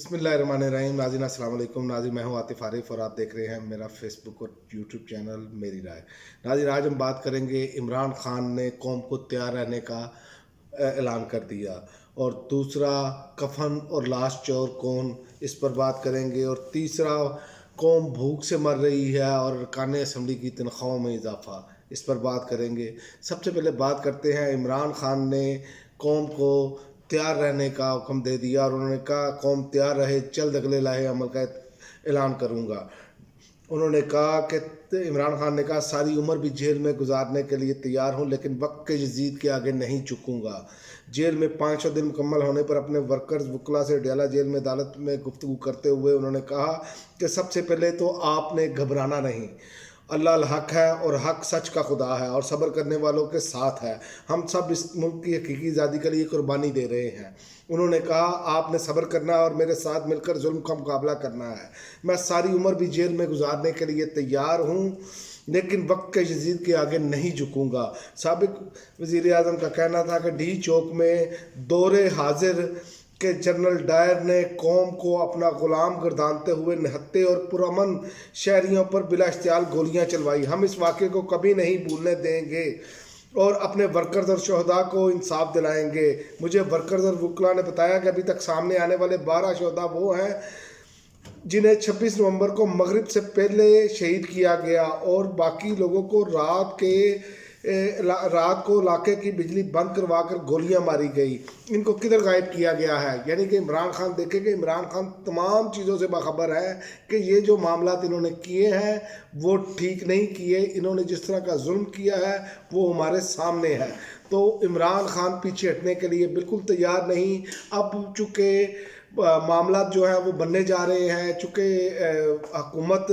बिस्मिल्लाहिर्रहमानिर्रहीम। नाज़रीन अस्सलाम वालेकुम। नाज़रीन मैं हूँ आतिफ आरिफ और आप देख रहे हैं मेरा फेसबुक और यूट्यूब चैनल मेरी राय। नाज़रीन आज हम बात करेंगे इमरान खान ने कौम को तैयार रहने का ऐलान कर दिया, और दूसरा कफन और लाश चोर कौन, इस पर बात करेंगे, और तीसरा कौम भूख से मर रही है और अरकान असम्बली की तनख्वाहों में इजाफा, इस पर बात करेंगे। सबसे पहले बात करते हैं, इमरान खान ने कौम को तैयार रहने का हुक्म दे दिया और उन्होंने कहा कौम तैयार रहे, जल्द अगले लाहे अमल का ऐलान करूँगा। उन्होंने कहा कि इमरान खान ने कहा सारी उम्र भी जेल में गुजारने के लिए तैयार हूँ, लेकिन वक्त के यजीद के आगे नहीं झुकूँगा। जेल में 500 दिन मुकम्मल होने पर अपने वर्कर्स वकला से डयाला जेल में अदालत में गुफ्तगू करते हुए उन्होंने कहा कि सबसे पहले तो आपने घबराना नहीं, अल्लाह हक है और हक सच का खुदा है और सब्र करने वालों के साथ है। हम सब इस मुल्क की हकीकी आज़ादी के लिए कुर्बानी दे रहे हैं। उन्होंने कहा आपने सब्र करना है और मेरे साथ मिलकर जुल्म का मुकाबला करना है। मैं सारी उम्र भी जेल में गुजारने के लिए तैयार हूँ, लेकिन वक्त के यजीद के आगे नहीं झुकूँगा। साबिक वज़ीर आज़म का कहना था कि डी चौक में दौरे हाजिर कि जनरल डायर ने कौम को अपना गुलाम गर्दानते हुए निहत्ते और पुरअमन शहरियों पर बिला इख्तियार गोलियां चलवाई। हम इस वाक़े को कभी नहीं भूलने देंगे और अपने वर्कर्स और शहदा को इंसाफ दिलाएंगे। मुझे वर्कर्स और वकला ने बताया कि अभी तक सामने आने वाले 12 शहदा वो हैं जिन्हें 26 नवंबर को मगरिब से पहले शहीद किया गया, और बाकी लोगों को रात को इलाके की बिजली बंद करवा कर गोलियां मारी गई। इनको किधर गायब किया गया है? यानी कि इमरान खान देखे कि इमरान खान तमाम चीज़ों से बाखबर है कि ये जो मामला इन्होंने किए हैं वो ठीक नहीं किए। इन्होंने जिस तरह का जुल्म किया है वो हमारे सामने है। तो इमरान खान पीछे हटने के लिए बिल्कुल तैयार नहीं। अब चूँकि मामला जो है वो बनने जा रहे हैं, चूँकि हुकूमत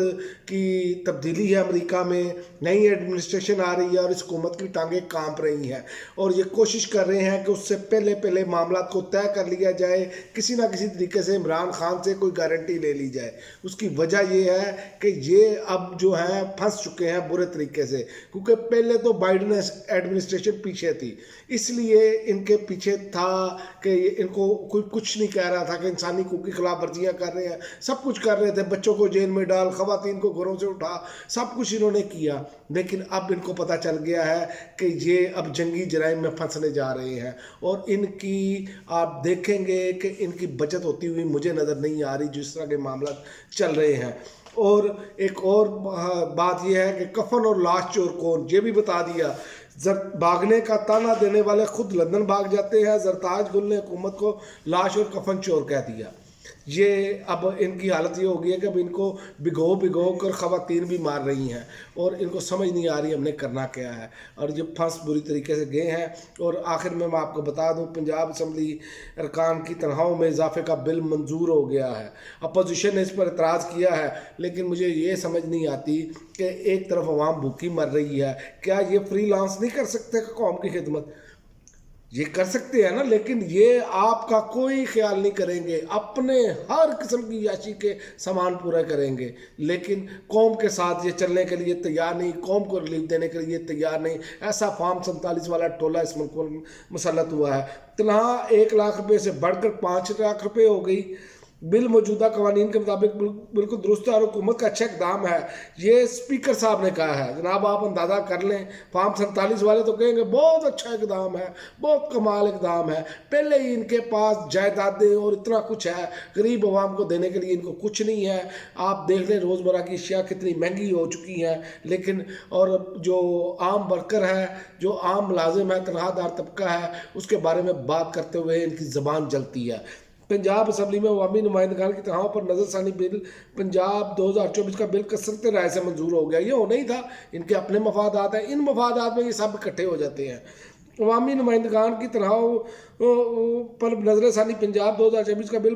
की तब्दीली है, अमेरिका में नई एडमिनिस्ट्रेशन आ रही है और इस हुकूमत की टांगें कांप रही हैं और ये कोशिश कर रहे हैं कि उससे पहले पहले मामला को तय कर लिया जाए, किसी ना किसी तरीके से इमरान खान से कोई गारंटी ले ली जाए। उसकी वजह ये है कि ये अब जो है फंस चुके हैं बुरे तरीके से, क्योंकि पहले तो बाइडन एडमिनिस्ट्रेशन पीछे थी, इसलिए इनके पीछे था कि इनको कोई कुछ नहीं कह रहा था कि इंसानी हकूक़ की खिलाफ वर्जियाँ कर रहे हैं। सब कुछ कर रहे थे, बच्चों को जेल में डाल, ख़वातीन को घरों से उठा, सब कुछ इन्होंने किया। लेकिन अब इनको पता चल गया है कि ये अब जंगी जराइम में फंसने जा रहे हैं और इनकी आप देखेंगे कि इनकी बचत होती हुई मुझे नज़र नहीं आ रही जिस तरह के मामला चल रहे हैं। और एक और बात यह है कि कफन और लाश चोर कौन, ये भी बता दिया। भागने का ताना देने वाले खुद लंदन भाग जाते हैं। जरताज गुल ने हुकूमत को लाश और कफन चोर कह दिया। ये अब इनकी हालत ये हो गई है कि अब इनको भिगो कर ख़वातीन भी मार रही हैं और इनको समझ नहीं आ रही हमने करना क्या है, और ये फंस बुरी तरीके से गए हैं। और आखिर में मैं आपको बता दूं, पंजाब असम्बली अरकान की तनख्वाहों में इजाफे का बिल मंजूर हो गया है। अपोजिशन ने इस पर एतराज़ किया है, लेकिन मुझे ये समझ नहीं आती कि एक तरफ अवाम भूखी मर रही है, क्या ये फ्रीलांस नहीं कर सकते कौम की खिदमत? ये कर सकते हैं ना, लेकिन ये आपका कोई ख्याल नहीं करेंगे, अपने हर किस्म की याशी के सामान पूरा करेंगे, लेकिन कौम के साथ ये चलने के लिए तैयार नहीं, कौम को रिलीफ देने के लिए तैयार नहीं। ऐसा फॉर्म 47 वाला टोला इस मुल्क में मुसल्लत हुआ है। तनख्वाह 1 लाख रुपये से बढ़कर 5 लाख रुपये हो गई। बिल मौजूदा कवानीन के मुताबिक बिल्कुल दुरुस्त है और हुकूमत का अच्छा इकदाम है, ये स्पीकर साहब ने कहा है। जनाब आप अंदाज़ा कर लें, फॉर्म 47 वाले तो कहेंगे बहुत अच्छा इकदाम है, बहुत कमाल इकदाम है, पहले ही इनके पास जायदादें और इतना कुछ है, गरीब आवाम को देने के लिए इनको कुछ नहीं है। आप देख लें रोज़मर्रा की अशिया कितनी महंगी हो चुकी हैं, लेकिन और जो आम वर्कर है, जो आम मुलाजिम है, तनख्वाहदार तबका है, उसके बारे में बात करते हुए इनकी ज़बान जलती है। पंजाब असम्बली में अवामी नुमाइंदगान की तनख्वाहों पर नज़रसानी बिल पंजाब 2024 का बिल कसरत राय से मंजूर हो गया। ये होना ही था, इनके अपने मफादात हैं, इन मफादात में ये सब इकट्ठे हो जाते हैं। अवामी नुमाइंदगान की तनख्वाहों पर नज़रसानी पंजाब 2024 का बिल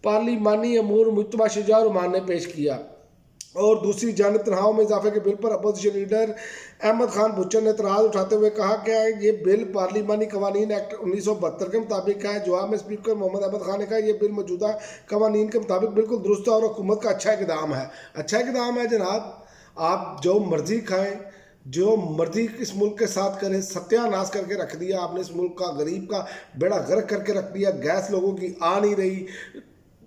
पार्लिमानी अमूर मुज्तबा शुजा रहमान ने पेश किया। और दूसरी जानब तनख्वाहों में इजाफे के बिल पर opposition leader Ahmad Khan butcher ने एतराज़ उठाते हुए कहा कि ये बिल पार्लिमानी कवानीन एक्ट 1972 के मुताबिक है। जवाब में स्पीकर मोहम्मद अहमद खान ने कहा यह बिल मौजूदा कवानीन के मुताबिक बिल्कुल दुरुस्त है और हुकूमत का अच्छा इकदाम है। अच्छा इकदाम है जनाब, आप जो मर्जी खाएँ, जो मर्जी इस मुल्क के साथ करें, सत्यानाश करके रख दिया आपने इस मुल्क का, गरीब का बेड़ा गर्क करके रख दिया। गैस लोगों की आ नहीं रही,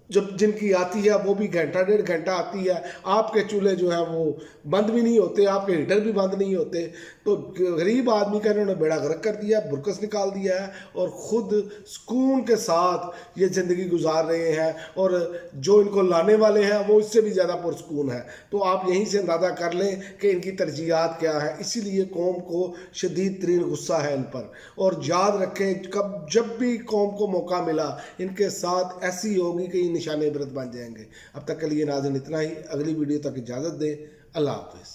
जब जिनकी आती है वो भी घंटा डेढ़ घंटा आती है, आपके चूल्हे जो हैं वो बंद भी नहीं होते, आपके हीटर भी बंद नहीं होते। तो गरीब आदमी का इन्होंने बेड़ा गर्क कर दिया, बुरकस निकाल दिया है और ख़ुद सुकून के साथ ये ज़िंदगी गुजार रहे हैं, और जो इनको लाने वाले हैं वो इससे भी ज़्यादा पुरसकून है। तो आप यहीं से अंदाज़ा कर लें कि इनकी तरजीहात क्या है। इसीलिए कौम को शदीद तरीन गुस्सा है इन पर। और याद रखें, कब जब भी कौम को मौका मिला इनके साथ ऐसी होगी कि ये निशान इबरत बन जाएंगे। अब तक के लिए नाज़रीन इतना ही, अगली वीडियो तक इजाज़त दें। अल्लाह हाफ़िज़।